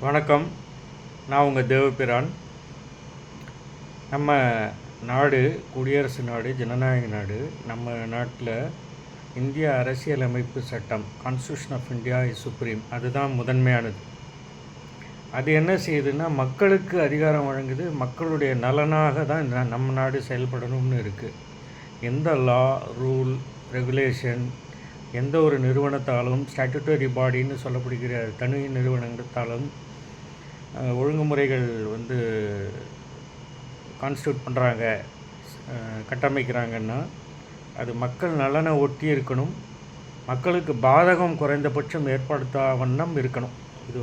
வணக்கம். நான் உங்கள் தேவபிரான். நம்ம நாடு குடியரசு நாடு, ஜனநாயக நாடு. நம்ம நாட்டில் இந்திய அரசியலமைப்பு சட்டம், constitution of India is supreme. அதுதான் முதன்மையானது. அது என்ன செய்யுதுன்னா, மக்களுக்கு அதிகாரம் வழங்குது. மக்களுடைய நலனாக தான் நம்ம நாடு செயல்படணும்னு இருக்குது. எந்த லா, ரூல், ரெகுலேஷன் எந்த ஒரு நிறுவனத்தாலும், ஸ்டாட்யூட்டரி பாடின்னு சொல்லப்படுகிற தனி நிறுவனத்தாலும் ஒழுங்குமுறைகள் கான்ஸ்டியூட் பண்ணுறாங்க, கட்டமைக்கிறாங்கன்னா அது மக்கள் நலனை ஒட்டி இருக்கணும். மக்களுக்கு பாதகம் குறைந்தபட்சம் ஏற்படுத்தா வண்ணம் இருக்கணும். இது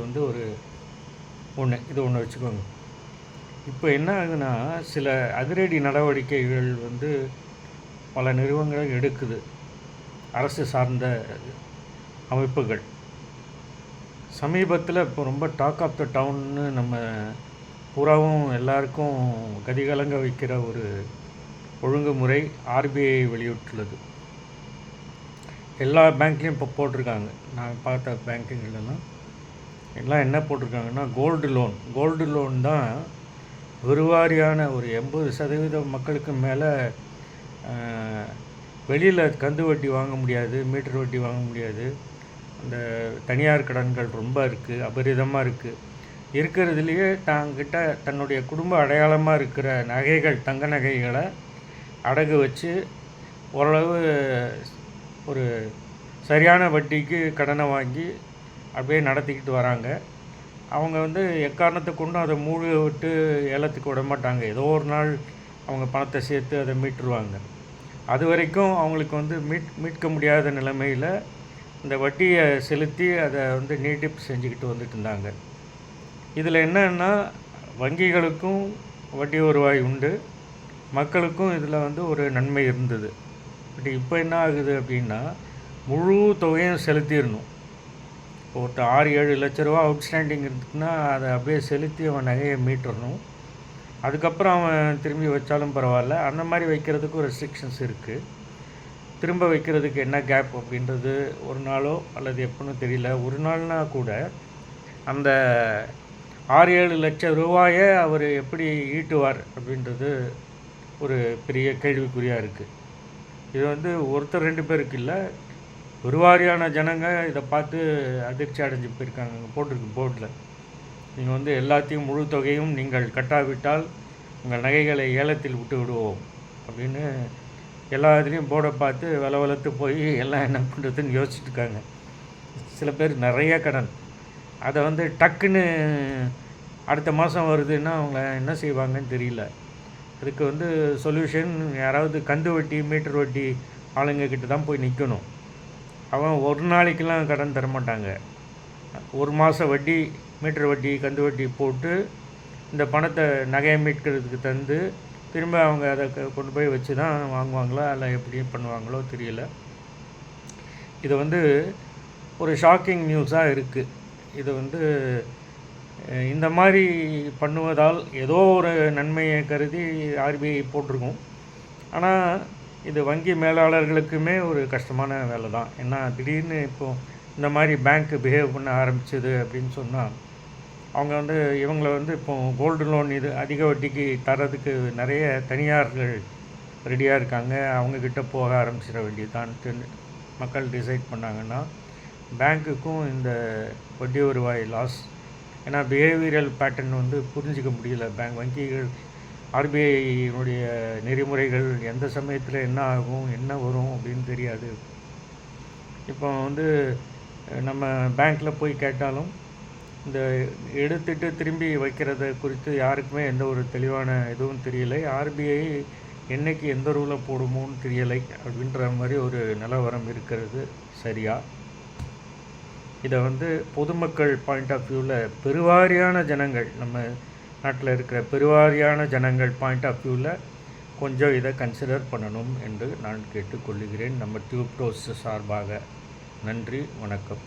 இது ஒன்று வச்சுக்கோங்க. இப்போ என்ன ஆகுதுன்னா, சில அதிரடி நடவடிக்கைகள் பல நிறுவனங்கள் எடுக்குது, அரசு சார்ந்த அமைப்புகள். சமீபத்தில் இப்போ ரொம்ப டாக் ஆஃப் த டவுன்னு நம்ம பூராவும் எல்லாருக்கும் கதிகலங்க வைக்கிற ஒரு ஒழுங்குமுறை ஆர்பிஐ வெளியிட்டுள்ளது. எல்லா பேங்க்லேயும் இப்போ போட்டிருக்காங்க. நான் பார்த்த பேங்க்குங்களெல்லாம் எல்லாம் என்ன போட்டிருக்காங்கன்னா, கோல்டு லோன் தான் பெருவாரியான ஒரு 80% மக்களுக்கு மேலே வெளியில் கந்து வட்டி வாங்க முடியாது, மீட்டர் வட்டி வாங்க முடியாது. அந்த தனியார் கடன்கள் ரொம்ப இருக்குது, அபரிதமாக இருக்குது. இருக்கிறதுலையே தாங்கிட்ட தன்னுடைய குடும்ப அடையாளமாக இருக்கிற நகைகள், தங்க நகைகளை அடகு வச்சு ஓரளவு ஒரு சரியான வட்டிக்கு கடனை வாங்கி அப்படியே நடத்திக்கிட்டு வராங்க. அவங்க எக்காரணத்தை கொண்டும் அதை மூழ்க விட்டு ஏலத்துக்கு விட மாட்டாங்க. ஏதோ ஒரு நாள் அவங்க பணத்தை சேர்த்து அதை மீட்டுருவாங்க. அது வரைக்கும் அவங்களுக்கு மீட்க முடியாத நிலைமையில் இந்த வட்டியை செலுத்தி அதை நீட்டிப்பு செஞ்சுக்கிட்டு வந்துட்டு இருந்தாங்க. இதில் என்னன்னா, வங்கிகளுக்கும் வட்டி வருவாய் உண்டு, மக்களுக்கும் இதில் ஒரு நன்மை இருந்தது. பட் இப்போ என்ன ஆகுது அப்படின்னா, முழு தொகையும் செலுத்திடணும். இப்போ ஒருத்தர் 6-7 லட்ச ரூபா அவுட்ஸ்டாண்டிங் இருக்குதுன்னா அதை அப்படியே செலுத்தி அவன் நகையை மீட்டுறணும். அதுக்கப்புறம் அவன் திரும்பி வச்சாலும் பரவாயில்ல. அந்த மாதிரி வைக்கிறதுக்கு ரெஸ்ட்ரிக்ஷன்ஸ் இருக்குது. திரும்ப வைக்கிறதுக்கு என்ன கேப் அப்படின்றது ஒரு நாளோ அல்லது எப்போன்னு தெரியல. ஒரு நாள்னால் கூட அந்த 6-7 லட்சம் ரூபாயை அவர் எப்படி ஈட்டுவார் அப்படின்றது ஒரு பெரிய கேள்விக்குறியாக இருக்குது. இது ஒருத்தர் 2 பேருக்கு இல்லை, பெருவாரியான ஜனங்க இதை பார்த்து அதிர்ச்சி அடைஞ்சு போயிருக்காங்க. போட்டிருக்கு போர்டில், நீங்கள் எல்லாத்தையும் முழு தொகையும் நீங்கள் கட்டாவிட்டால் உங்கள் நகைகளை ஏலத்தில் விட்டு விடுவோம் அப்படின்னு எல்லா இதுலேயும் போர்டை பார்த்து வளத்து போய் எல்லாம் என்ன பண்ணுறதுன்னு யோசிச்சுட்ருக்காங்க. சில பேர் நிறைய கடன், அதை டக்குன்னு அடுத்த மாதம் வருதுன்னா அவங்க என்ன செய்வாங்கன்னு தெரியல. அதுக்கு சொல்யூஷன், யாராவது கந்து வட்டி, மீட்டர் வட்டி ஆளுங்கக்கிட்ட தான் போய் நிற்கணும். அவன் ஒரு நாளைக்கெல்லாம் கடன் தரமாட்டாங்க. ஒரு மாதம் வட்டி, மீட்டர் வட்டி, கந்து வட்டி போட்டு இந்த பணத்தை நகையை மீட்கிறதுக்கு தந்து திரும்ப அவங்க அதை கொண்டு போய் வச்சு தான் வாங்குவாங்களா இல்லை எப்படி பண்ணுவாங்களோ தெரியல. இது ஒரு ஷாக்கிங் நியூஸாக இருக்குது. இது இந்த மாதிரி பண்ணுவதால் ஏதோ ஒரு நன்மையை கருதி ஆர்பிஐ போட்டிருக்கும். ஆனால் இது வங்கி மேலாளர்களுக்குமே ஒரு கஷ்டமான வேலை தான். ஏன்னா திடீர்னு இப்போது இந்த மாதிரி பேங்க் பிஹேவ் பண்ண ஆரம்பிச்சது அப்படின்னு சொன்னால், அவங்க இவங்களை இப்போ கோல்டு லோன் இது அதிக வட்டிக்கு தரதுக்கு நிறைய தனியார்கள் ரெடியாக இருக்காங்க. அவங்கக்கிட்ட போக ஆரம்பிச்சிட வேண்டியதான்ட்டு மக்கள் டிசைட் பண்ணாங்கன்னா, பேங்க்குக்கும் இந்த வட்டி வருவாய் லாஸ். ஏன்னா பிஹேவியரல் பேட்டர்ன் புரிஞ்சிக்க முடியல. வங்கிகள் ஆர்பிஐனுடைய நெறிமுறைகள் எந்த சமயத்தில் என்ன ஆகும், என்ன வரும் அப்படின்னு தெரியாது. இப்போ நம்ம பேங்க்கில் போய் கேட்டாலும் இந்த எடுத்துட்டு திரும்பி வைக்கிறத குறித்து யாருக்குமே எந்த ஒரு தெளிவான எதுவும் தெரியலை. ஆர்பிஐ என்றைக்கு எந்த ரூலை போடுமோன்னு தெரியலை அப்படின்ற மாதிரி ஒரு நிலவரம் இருக்கிறது. சரியா? இதை பொதுமக்கள் பாயிண்ட் ஆஃப் வியூவில், பெருவாரியான ஜனங்கள், நம்ம நாட்டில் இருக்கிற பெருவாரியான ஜனங்கள் பாயிண்ட் ஆஃப் வியூவில் கொஞ்சம் இதை கன்சிடர் பண்ணணும் என்று நான் கேட்டுக்கொள்கிறேன் நம்ம டியூப் ரோஸ் சார்பாக. நன்றி, வணக்கம்.